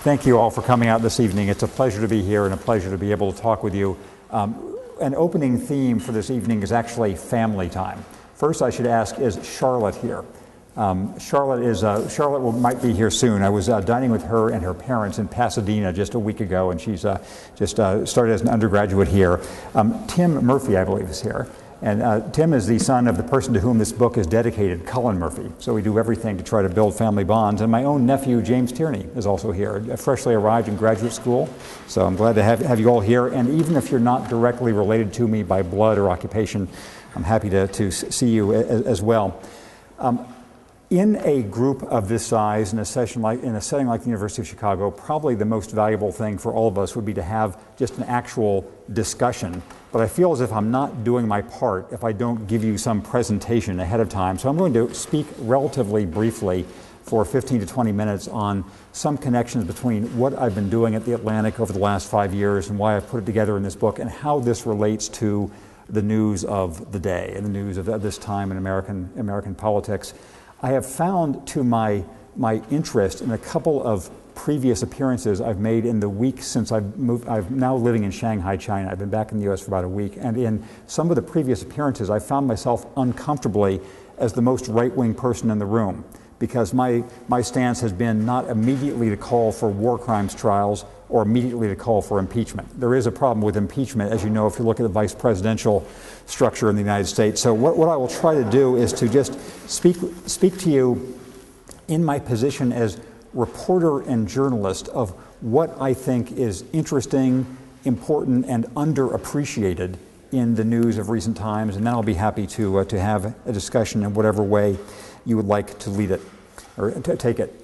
Thank you all for coming out this evening. It's a pleasure to be here and a pleasure to be able to talk with you. An opening theme for this evening is actually family time. First, I should ask, is Charlotte here? Charlotte might be here soon. I was dining with her and her parents in Pasadena just a week ago, and she's just started as an undergraduate here. Tim Murphy, I believe, is here. And Tim is the son of the person to whom this book is dedicated, Cullen Murphy. So we do everything to try to build family bonds. And my own nephew, James Tierney, is also here, freshly arrived in graduate school. So I'm glad to have you all here. And even if you're not directly related to me by blood or occupation, I'm happy to see you as well. In a group of this size, in a setting like the University of Chicago, probably the most valuable thing for all of us would be to have just an actual discussion. But I feel as if I'm not doing my part if I don't give you some presentation ahead of time. So I'm going to speak relatively briefly for 15 to 20 minutes on some connections between what I've been doing at the Atlantic over the last 5 years and why I've put it together in this book and how this relates to the news of the day and the news of this time in American politics. I have found to my interest in a couple of previous appearances I've made in the week since I've moved. I'm now living in Shanghai, China. I've been back in the U.S. for about a week. And in some of the previous appearances, I found myself uncomfortably as the most right-wing person in the room, because my stance has been not immediately to call for war crimes trials or immediately to call for impeachment. There is a problem with impeachment, as you know, if you look at the vice presidential structure in the United States. So what I will try to do is to just speak to you in my position as reporter and journalist of what I think is interesting, important, and underappreciated in the news of recent times, and then I'll be happy to have a discussion in whatever way you would like to lead it or to take it.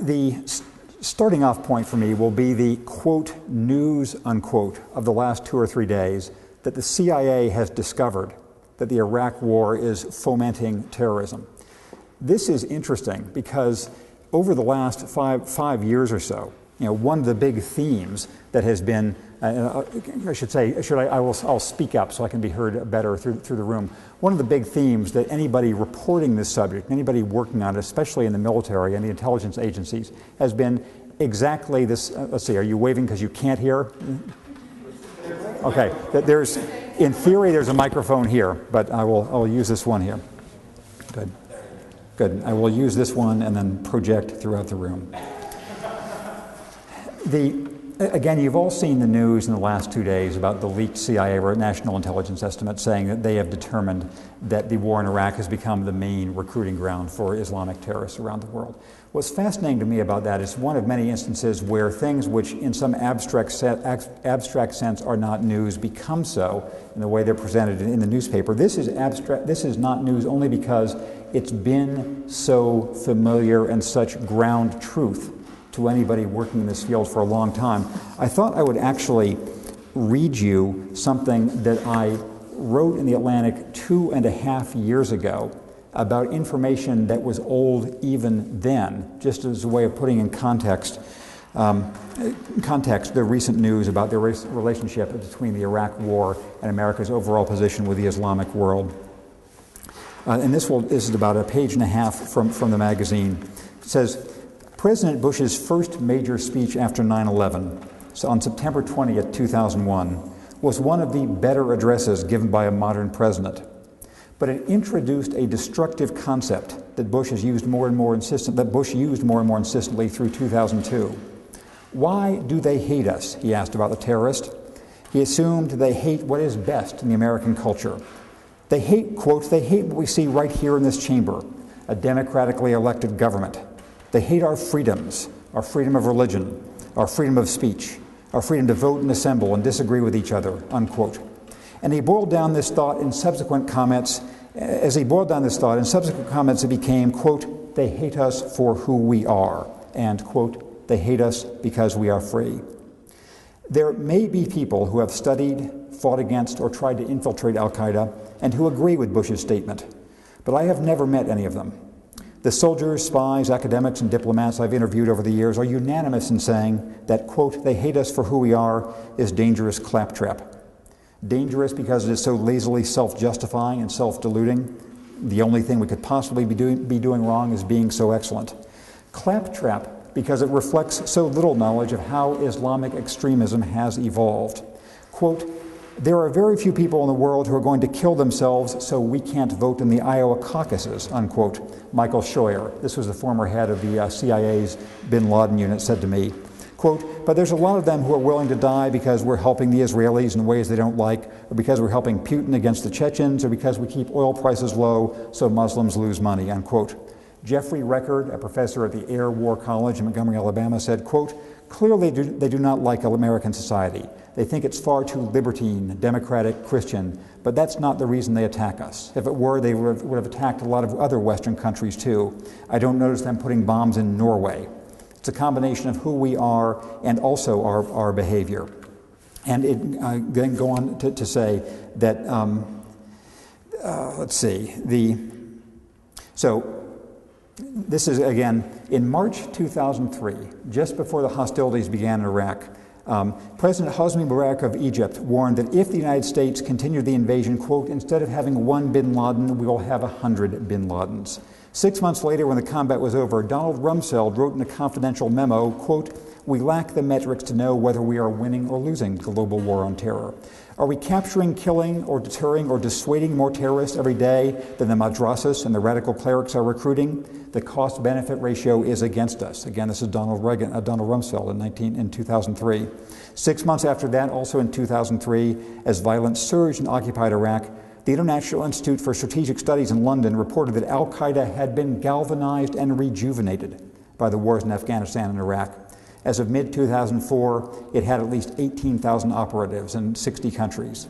The starting off point for me will be the quote news unquote of the last 2 or 3 days that the CIA has discovered that the Iraq war is fomenting terrorism. This is interesting because over the last five years or so, one of the big themes that has been, I should say, I'll speak up so I can be heard better through the room. One of the big themes that anybody reporting this subject, anybody working on it, especially in the military and the intelligence agencies, has been exactly this. Let's see, are you waving because you can't hear? Okay, in theory, there's a microphone here, but I'll use this one here. Good. I will use this one and then project throughout the room. Again, you've all seen the news in the last 2 days about the leaked CIA or National Intelligence Estimate saying that they have determined that the war in Iraq has become the main recruiting ground for Islamic terrorists around the world. What's fascinating to me about that is one of many instances where things which in some abstract sense are not news become so in the way they're presented in the newspaper. This is not news only because it's been so familiar and such ground truth to anybody working in this field for a long time. I thought I would actually read you something that I wrote in the Atlantic 2.5 years ago about information that was old even then, just as a way of putting in context the recent news about the relationship between the Iraq War and America's overall position with the Islamic world. And this is about a page and a half from the magazine. It says, President Bush's first major speech after 9/11, so on September 20th, 2001, was one of the better addresses given by a modern president. But it introduced a destructive concept that Bush used more and more insistently through 2002. Why do they hate us? He asked about the terrorists. He assumed they hate what is best in the American culture. They hate, quote, they hate what we see right here in this chamber, a democratically elected government. They hate our freedoms, our freedom of religion, our freedom of speech, our freedom to vote and assemble and disagree with each other, unquote. And he boiled down this thought in subsequent comments. It became, quote, they hate us for who we are, and, quote, they hate us because we are free. There may be people who have studied, fought against, or tried to infiltrate al-Qaeda and who agree with Bush's statement, but I have never met any of them. The soldiers, spies, academics, and diplomats I've interviewed over the years are unanimous in saying that, quote, they hate us for who we are is dangerous claptrap. Dangerous because it is so lazily self-justifying and self-deluding. The only thing we could possibly be doing wrong is being so excellent. Claptrap because it reflects so little knowledge of how Islamic extremism has evolved. Quote, "There are very few people in the world who are going to kill themselves so we can't vote in the Iowa caucuses," unquote, Michael Scheuer, this was the former head of the CIA's bin Laden unit, said to me. Quote, "But there's a lot of them who are willing to die because we're helping the Israelis in ways they don't like, or because we're helping Putin against the Chechens, or because we keep oil prices low so Muslims lose money," unquote. Jeffrey Record, a professor at the Air War College in Montgomery, Alabama, said, quote, "Clearly they do not like American society. They think it's far too libertine, democratic, Christian, but that's not the reason they attack us. If it were, they would have attacked a lot of other Western countries too. I don't notice them putting bombs in Norway. It's a combination of who we are and also our behavior." And it then go on to say that, let's see, so this is, again, in March 2003, just before the hostilities began in Iraq, President Hosni Mubarak of Egypt warned that if the United States continued the invasion, quote, "Instead of having one bin Laden, we will have 100 bin Ladens." 6 months later, when the combat was over, Donald Rumsfeld wrote in a confidential memo, quote, "We lack the metrics to know whether we are winning or losing the global war on terror. Are we capturing, killing, or deterring or dissuading more terrorists every day than the madrasas and the radical clerics are recruiting? The cost-benefit ratio is against us." Again, this is Donald Rumsfeld in 2003. 6 months after that, also in 2003, as violence surged in occupied Iraq, the International Institute for Strategic Studies in London reported that al-Qaeda had been galvanized and rejuvenated by the wars in Afghanistan and Iraq. As of mid-2004, it had at least 18,000 operatives in 60 countries.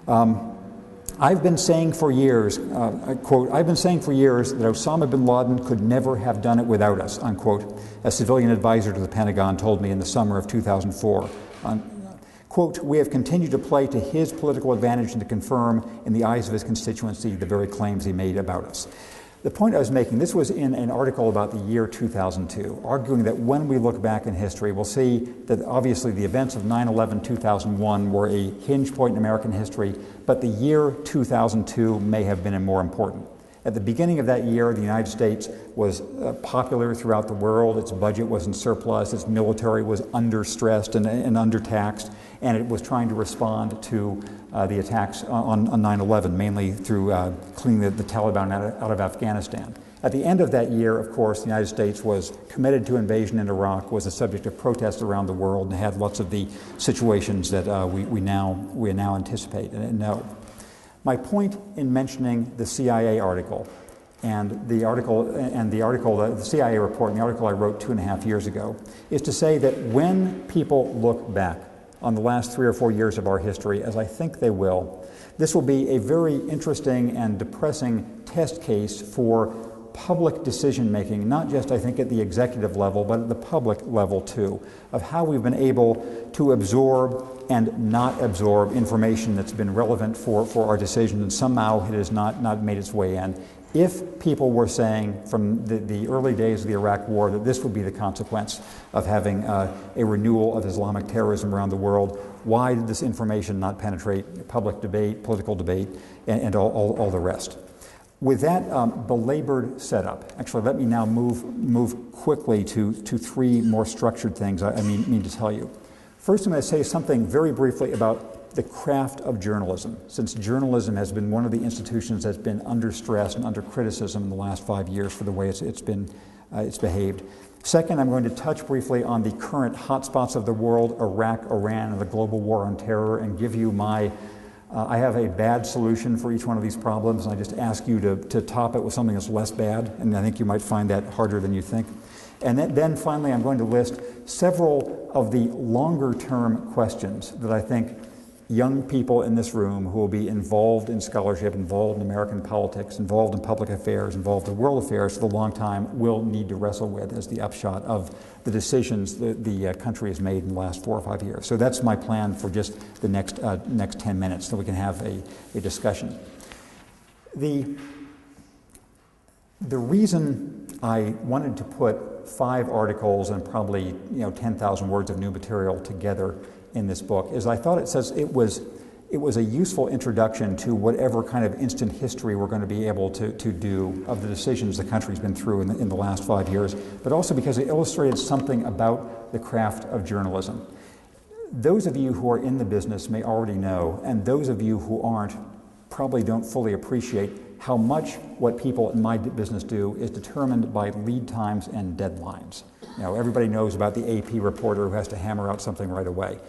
I've been saying for years, quote, "I've been saying for years that Osama bin Laden could never have done it without us," unquote, a civilian advisor to the Pentagon told me in the summer of 2004. Quote, "We have continued to play to his political advantage and to confirm in the eyes of his constituency the very claims he made about us." The point I was making, this was in an article about the year 2002, arguing that when we look back in history, we'll see that obviously the events of 9/11/2001 were a hinge point in American history, but the year 2002 may have been more important. At the beginning of that year, the United States was popular throughout the world. Its budget was in surplus. Its military was understressed and undertaxed, and it was trying to respond to the attacks on 9/11, mainly through cleaning the Taliban out of Afghanistan. At the end of that year, of course, the United States was committed to invasion in Iraq, was the subject of protests around the world, and had lots of the situations that we now anticipate and know. My point in mentioning the CIA article and the CIA report and the article I wrote 2.5 years ago is to say that when people look back on the last 3 or 4 years of our history, as I think they will, this will be a very interesting and depressing test case for public decision-making, not just, I think, at the executive level, but at the public level, too, of how we've been able to absorb and not absorb information that's been relevant for our decisions, and somehow it has not made its way in. If people were saying from the early days of the Iraq War that this would be the consequence of having a renewal of Islamic terrorism around the world, why did this information not penetrate public debate, political debate, and all the rest? With that belabored setup, actually, let me now move quickly to 3 more structured things I mean to tell you. First, I'm going to say something very briefly about the craft of journalism, since journalism has been one of the institutions that's been under stress and under criticism in the last 5 years for the way it's behaved. Second, I'm going to touch briefly on the current hotspots of the world, Iraq, Iran, and the global war on terror, and give you my I have a bad solution for each one of these problems, and I just ask you to top it with something that's less bad, and I think you might find that harder than you think. And then finally, I'm going to list several of the longer-term questions that I think young people in this room who will be involved in scholarship, involved in American politics, involved in public affairs, involved in world affairs for a long time will need to wrestle with as the upshot of the decisions that the country has made in the last 4 or 5 years. So that's my plan for just the next 10 minutes, so we can have a discussion. The reason I wanted to put 5 articles and probably 10,000 words of new material together in this book is I thought it was it was a useful introduction to whatever kind of instant history we're going to be able to do of the decisions the country's been through in the last 5 years, but also because it illustrated something about the craft of journalism. Those of you who are in the business may already know, and those of you who aren't probably don't fully appreciate how much what people in my business do is determined by lead times and deadlines. You know, everybody knows about the AP reporter who has to hammer out something right away.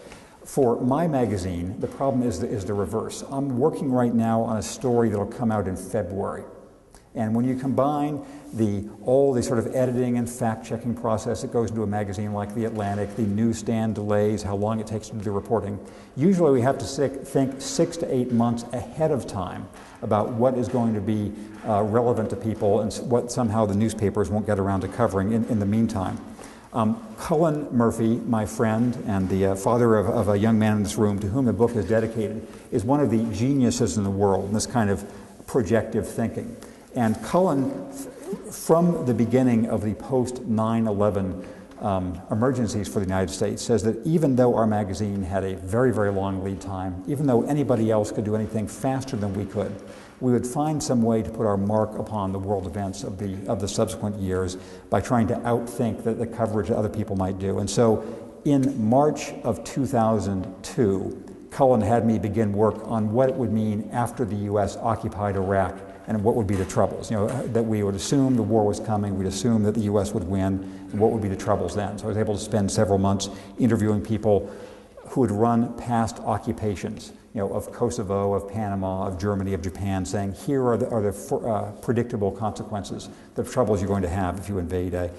For my magazine, the problem is the reverse. I'm working right now on a story that'll come out in February. And when you combine all the sort of editing and fact-checking process that goes into a magazine like The Atlantic, the newsstand delays, how long it takes to do the reporting, usually we have to think 6 to 8 months ahead of time about what is going to be relevant to people and what somehow the newspapers won't get around to covering in the meantime. Cullen Murphy, my friend and the father of a young man in this room to whom the book is dedicated, is one of the geniuses in the world in this kind of projective thinking. And Cullen, from the beginning of the post-9/11 emergencies for the United States, says that even though our magazine had a very, very long lead time, even though anybody else could do anything faster than we would find some way to put our mark upon the world events of the subsequent years by trying to outthink the coverage that other people might do. And so in March of 2002, Cullen had me begin work on what it would mean after the U.S. occupied Iraq and what would be the troubles. You know, that we would assume the war was coming, we'd assume that the U.S. would win, and what would be the troubles then. So I was able to spend several months interviewing people who had run past occupations, you know, of Kosovo, of Panama, of Germany, of Japan, saying here are the predictable consequences, the troubles you're going to have if you invade an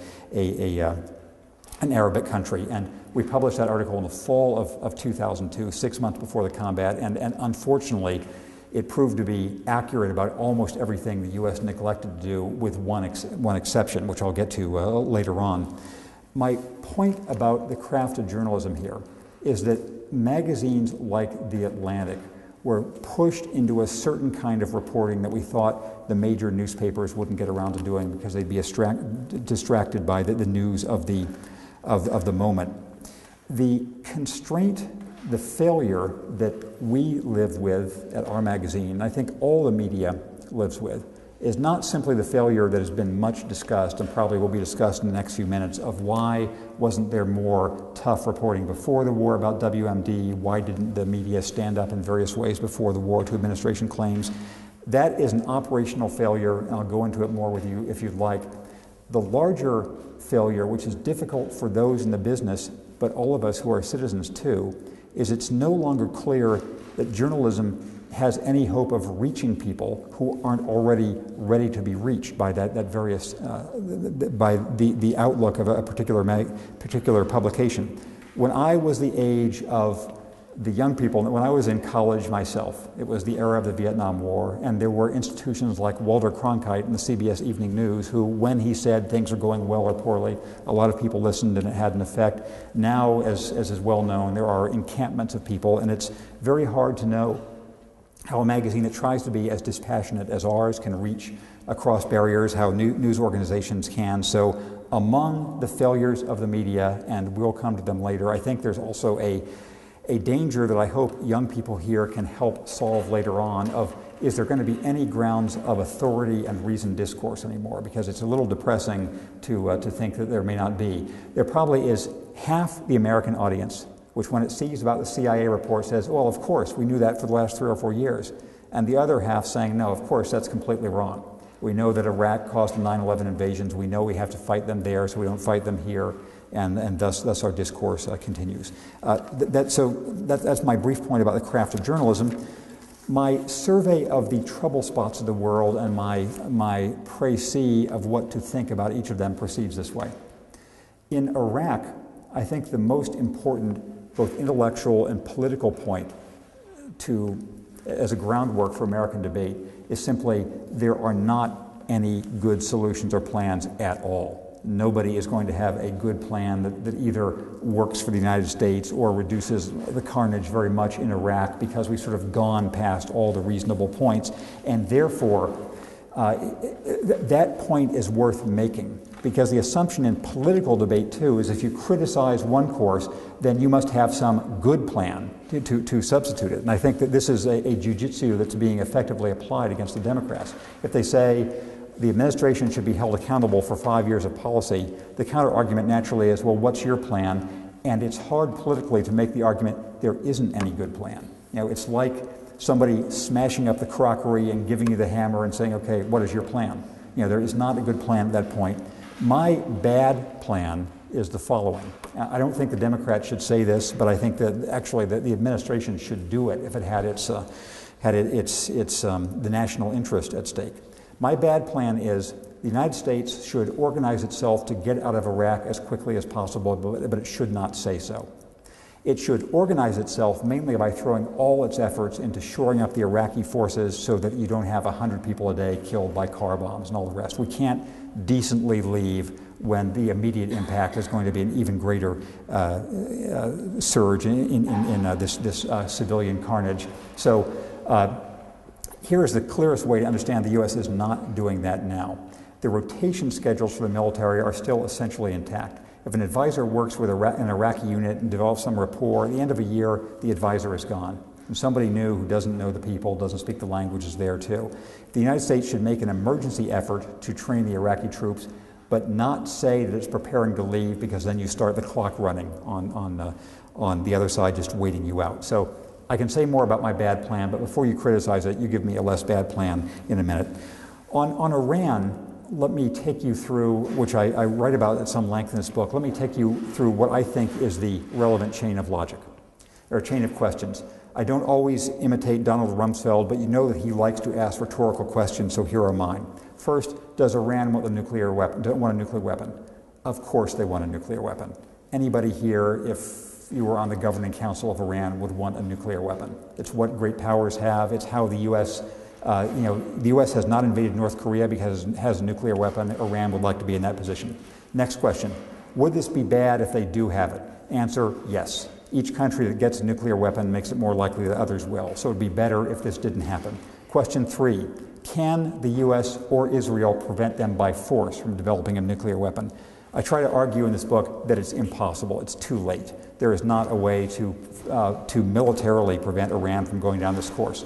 Arabic country. And we published that article in the fall of 2002, 6 months before the combat, and unfortunately, it proved to be accurate about almost everything the U.S. neglected to do, with one exception, which I'll get to later on. My point about the craft of journalism here is that magazines like The Atlantic were pushed into a certain kind of reporting that we thought the major newspapers wouldn't get around to doing because they'd be distracted by the news of the moment. The constraint, the failure that we live with at our magazine, and I think all the media lives with, is not simply the failure that has been much discussed and probably will be discussed in the next few minutes of why wasn't there more tough reporting before the war about WMD, why didn't the media stand up in various ways before the war to administration claims. That is an operational failure, and I'll go into it more with you if you'd like. The larger failure, which is difficult for those in the business, but all of us who are citizens too, is it's no longer clear that journalism has any hope of reaching people who aren't already ready to be reached by that various by the outlook of a particular publication. When I was the age of the young people, when I was in college myself, it was the era of the Vietnam War, and there were institutions like Walter Cronkite in the CBS Evening News who, when he said things are going well or poorly, a lot of people listened and it had an effect. Now, as is well known, there are encampments of people, and it's very hard to know how a magazine that tries to be as dispassionate as ours can reach across barriers, how news organizations can. So among the failures of the media, and we'll come to them later, I think there's also a danger that I hope young people here can help solve later on of, is there going to be any grounds of authority and reasoned discourse anymore? Because it's a little depressing to think that there may not be. There probably is half the American audience which when it sees about the CIA report says, well, of course, we knew that for the last 3 or 4 years. And the other half saying, no, of course, that's completely wrong. We know that Iraq caused the 9/11 invasions. We know we have to fight them there, so we don't fight them here. And thus our discourse continues. That's my brief point about the craft of journalism. My survey of the trouble spots of the world and my précis of what to think about each of them proceeds this way. In Iraq, I think the most important both intellectual and political point as a groundwork for American debate is simply there are not any good solutions or plans at all. Nobody is going to have a good plan that either works for the United States or reduces the carnage very much in Iraq, because we've sort of gone past all the reasonable points, and therefore that point is worth making. because the assumption in political debate, too, is if you criticize one course, then you must have some good plan to substitute it. And I think that this is a jujitsu that's being effectively applied against the Democrats. If they say the administration should be held accountable for 5 years of policy, the counter-argument naturally is, well, what's your plan? And it's hard politically to make the argument there isn't any good plan. It's like somebody smashing up the crockery and giving you the hammer and saying, okay, what is your plan? There is not a good plan at that point. My bad plan is the following. I don't think the Democrats should say this, but I think that actually the administration should do it if it had the national interest at stake. My bad plan is the United States should organize itself to get out of Iraq as quickly as possible, but it should not say so. It should organize itself mainly by throwing all its efforts into shoring up the Iraqi forces so that you don't have 100 people a day killed by car bombs and all the rest. We can't decently leave when the immediate impact is going to be an even greater surge in this civilian carnage. So here is the clearest way to understand the U.S. is not doing that now. The rotation schedules for the military are still essentially intact. If an advisor works with an Iraqi unit and develops some rapport, at the end of a year, the advisor is gone. And somebody new who doesn't know the people, doesn't speak the language is there too. The United States should make an emergency effort to train the Iraqi troops, but not say that it's preparing to leave, because then you start the clock running on the other side just waiting you out. So I can say more about my bad plan, but before you criticize it, you give me a less bad plan in a minute. On Iran, let me take you through, which I write about at some length in this book, let me take you through what I think is the relevant chain of logic, or chain of questions. I don't always imitate Donald Rumsfeld, but you know that he likes to ask rhetorical questions, so here are mine. First, does Iran want a nuclear weapon? Of course they want a nuclear weapon. Anybody here, if you were on the governing council of Iran, would want a nuclear weapon. It's what great powers have. It's how the U.S. The U.S. has not invaded North Korea because it has a nuclear weapon. Iran would like to be in that position. Next question, would this be bad if they do have it? Answer, yes. Each country that gets a nuclear weapon makes it more likely that others will, so it would be better if this didn't happen. Question 3, can the U.S. or Israel prevent them by force from developing a nuclear weapon? I try to argue in this book that it's impossible, it's too late. There is not a way to militarily prevent Iran from going down this course.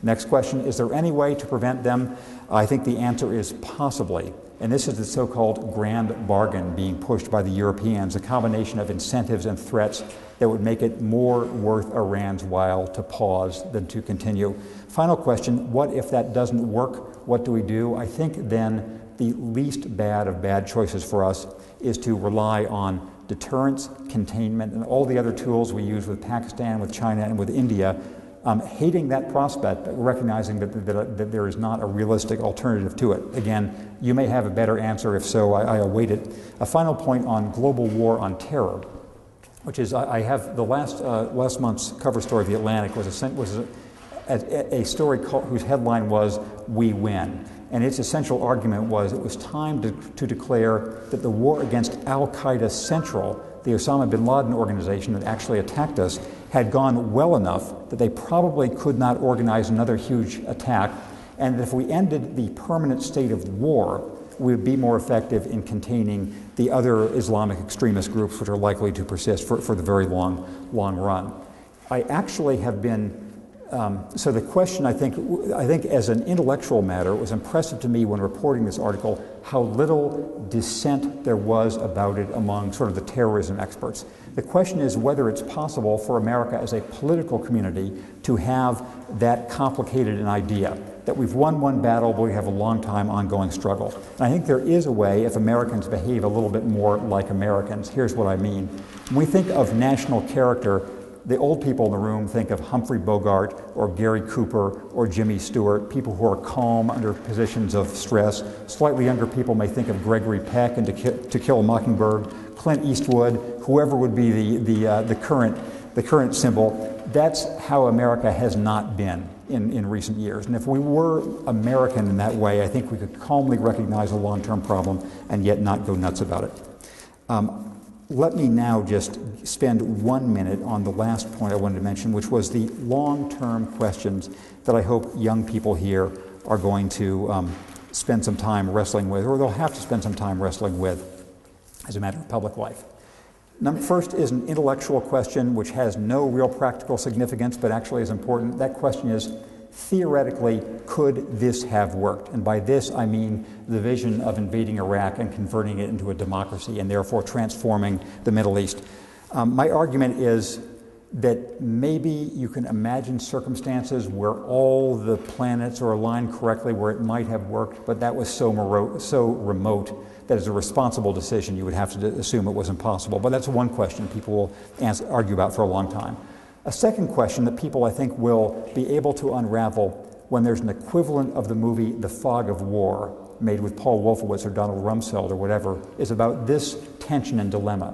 Next question, is there any way to prevent them? I think the answer is possibly, and this is the so-called grand bargain being pushed by the Europeans, a combination of incentives and threats that would make it more worth Iran's while to pause than to continue. Final question, what if that doesn't work? What do we do? I think then the least bad of bad choices for us is to rely on deterrence, containment, and all the other tools we use with Pakistan, with China, and with India, hating that prospect, but recognizing that there is not a realistic alternative to it. Again, you may have a better answer. If so, I await it. A final point on global war on terror, which is I have the last month's cover story of The Atlantic was a story whose headline was "We Win." And its essential argument was it was time to declare that the war against Al-Qaeda Central, the Osama bin Laden organization that actually attacked us, had gone well enough that they probably could not organize another huge attack, and that if we ended the permanent state of war, we would be more effective in containing the other Islamic extremist groups which are likely to persist for the very long run. I actually have been so the question, I think as an intellectual matter, it was impressive to me when reporting this article how little dissent there was about it among sort of the terrorism experts. The question is whether it's possible for America as a political community to have that complicated an idea, that we've won one battle, but we have a long time ongoing struggle. And I think there is a way if Americans behave a little bit more like Americans. Here's what I mean. When we think of national character, the old people in the room think of Humphrey Bogart or Gary Cooper or Jimmy Stewart, people who are calm under positions of stress. Slightly younger people may think of Gregory Peck and To Kill a Mockingbird, Clint Eastwood, whoever would be the current symbol. That's how America has not been in recent years. And if we were American in that way, I think we could calmly recognize a long-term problem and yet not go nuts about it. Let me now just spend 1 minute on the last point I wanted to mention, which was the long-term questions that I hope young people here are going to spend some time wrestling with, or they'll have to spend some time wrestling with as a matter of public life. First is an intellectual question which has no real practical significance, but actually is important. That question is, theoretically, could this have worked? And by this, I mean the vision of invading Iraq and converting it into a democracy and therefore transforming the Middle East. My argument is that maybe you can imagine circumstances where all the planets are aligned correctly, where it might have worked, but that was so remote that as a responsible decision you would have to assume it was impossible. But that's one question people will argue about for a long time. A second question that people, I think, will be able to unravel when there's an equivalent of the movie The Fog of War, made with Paul Wolfowitz or Donald Rumsfeld or whatever, is about this tension and dilemma.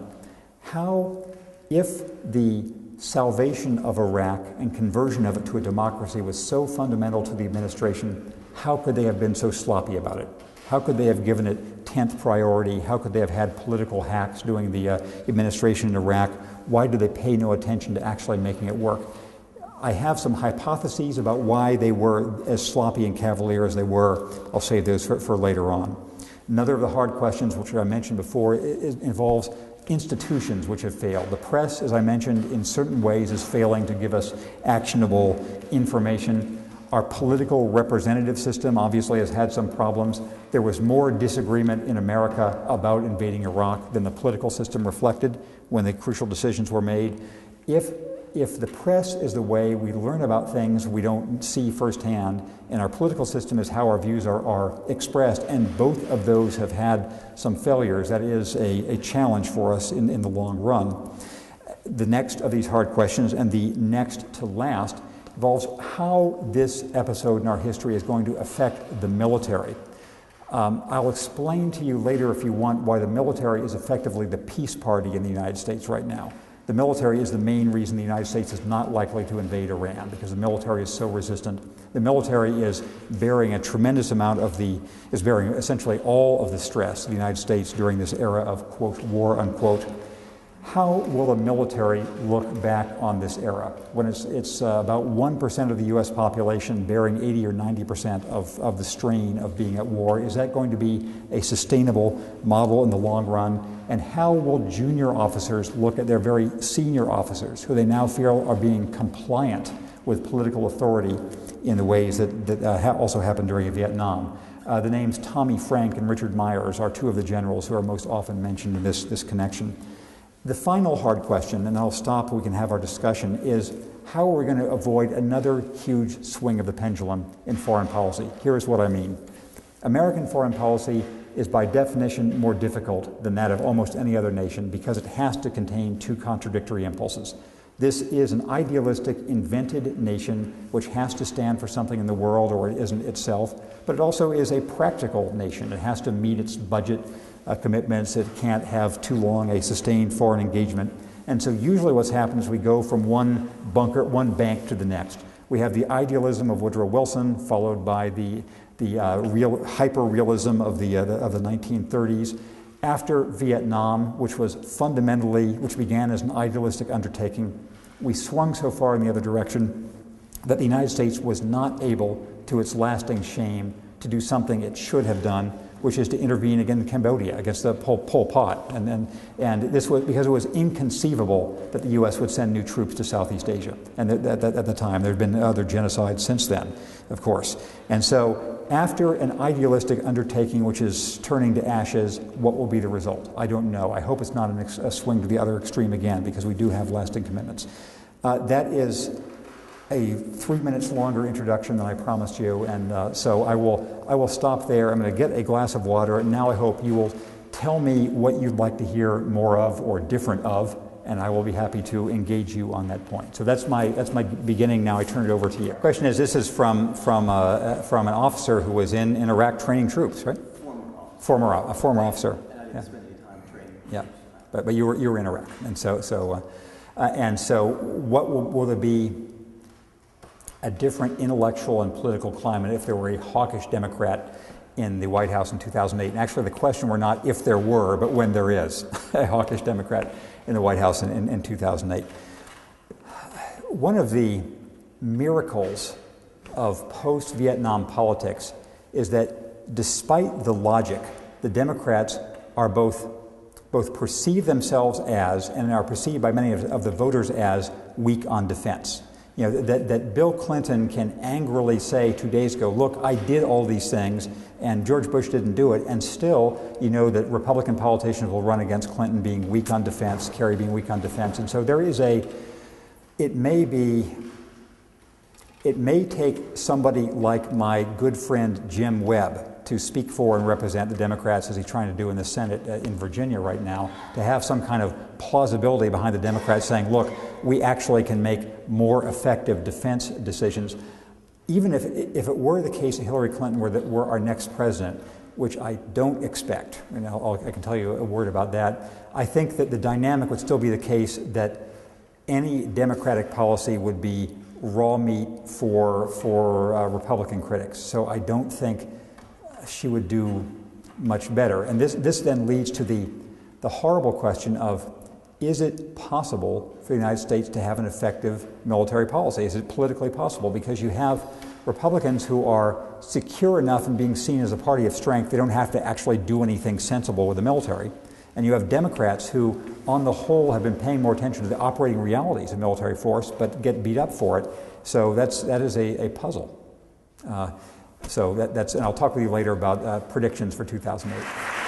How, if the salvation of Iraq and conversion of it to a democracy was so fundamental to the administration, how could they have been so sloppy about it? How could they have given it 10th priority? How could they have had political hacks doing the administration in Iraq? Why do they pay no attention to actually making it work? I have some hypotheses about why they were as sloppy and cavalier as they were. I'll save those for later on. Another of the hard questions, which I mentioned before, involves institutions which have failed. The press, as I mentioned, in certain ways is failing to give us actionable information. Our political representative system obviously has had some problems. There was more disagreement in America about invading Iraq than the political system reflected when the crucial decisions were made. If the press is the way we learn about things we don't see firsthand, and our political system is how our views are expressed, and both of those have had some failures, that is a challenge for us in the long run. The next of these hard questions, and the next to last, involves how this episode in our history is going to affect the military. I'll explain to you later, if you want, why the military is effectively the peace party in the United States right now. The military is the main reason the United States is not likely to invade Iran, because the military is so resistant. The military is bearing a tremendous amount of is bearing essentially all of the stress of the United States during this era of, quote, war, unquote. How will the military look back on this era when it's about 1% of the U.S. population bearing 80 or 90% of the strain of being at war? Is that going to be a sustainable model in the long run? And how will junior officers look at their very senior officers, who they now feel are being compliant with political authority in the ways that also happened during Vietnam? The names Tommy Frank and Richard Myers are two of the generals who are most often mentioned in this connection. The final hard question, and I'll stop, we can have our discussion, is how are we going to avoid another huge swing of the pendulum in foreign policy? Here's what I mean. American foreign policy is by definition more difficult than that of almost any other nation because it has to contain two contradictory impulses. This is an idealistic, invented nation which has to stand for something in the world or it isn't itself, but it also is a practical nation. It has to meet its budget commitments. It can't have too long a sustained foreign engagement. And so usually what's happened is we go from one bank to the next. We have the idealism of Woodrow Wilson, followed by the real hyper-realism of the 1930s. After Vietnam, which began as an idealistic undertaking, we swung so far in the other direction that the United States was not able, to its lasting shame, to do something it should have done, which is to intervene against Cambodia, against the Pol Pot. And this was because it was inconceivable that the U.S. would send new troops to Southeast Asia. And at the time, there had been other genocides since then, of course. And so after an idealistic undertaking which is turning to ashes, what will be the result? I don't know. I hope it's not a swing to the other extreme again, because we do have lasting commitments. That is a 3 minutes longer introduction than I promised you, and so I will stop there. I'm going to get a glass of water, and now I hope you will tell me what you'd like to hear more of or different of, and I will be happy to engage you on that point. So that's my beginning. Now I turn it over to you. The question is, this is from an officer who was in Iraq training troops, right? Former officer. And I didn't spend any time training. Yeah, but you were in Iraq, and so what will there be a different intellectual and political climate if there were a hawkish Democrat in the White House in 2008? And actually the question were not if there were, but when there is a hawkish Democrat in the White House in 2008. One of the miracles of post-Vietnam politics is that despite the logic, the Democrats are both perceive themselves as, and are perceived by many of the voters as, weak on defense. You know, that Bill Clinton can angrily say 2 days ago, look, I did all these things, and George Bush didn't do it, and still, you know, that Republican politicians will run against Clinton being weak on defense, Kerry being weak on defense, and so there is it may take somebody like my good friend Jim Webb to speak for and represent the Democrats, as he's trying to do in the Senate in Virginia right now, to have some kind of plausibility behind the Democrats saying, look, we actually can make more effective defense decisions. Even if it were the case that Hillary Clinton were our next president, which I don't expect, and I can tell you a word about that, I think that the dynamic would still be the case that any Democratic policy would be raw meat for Republican critics. So I don't think she would do much better. And this then leads to the horrible question of, is it possible for the United States to have an effective military policy? Is it politically possible? Because you have Republicans who are secure enough in being seen as a party of strength, they don't have to actually do anything sensible with the military. And you have Democrats who, on the whole, have been paying more attention to the operating realities of military force, but get beat up for it. So that is a puzzle. And I'll talk with you later about predictions for 2008.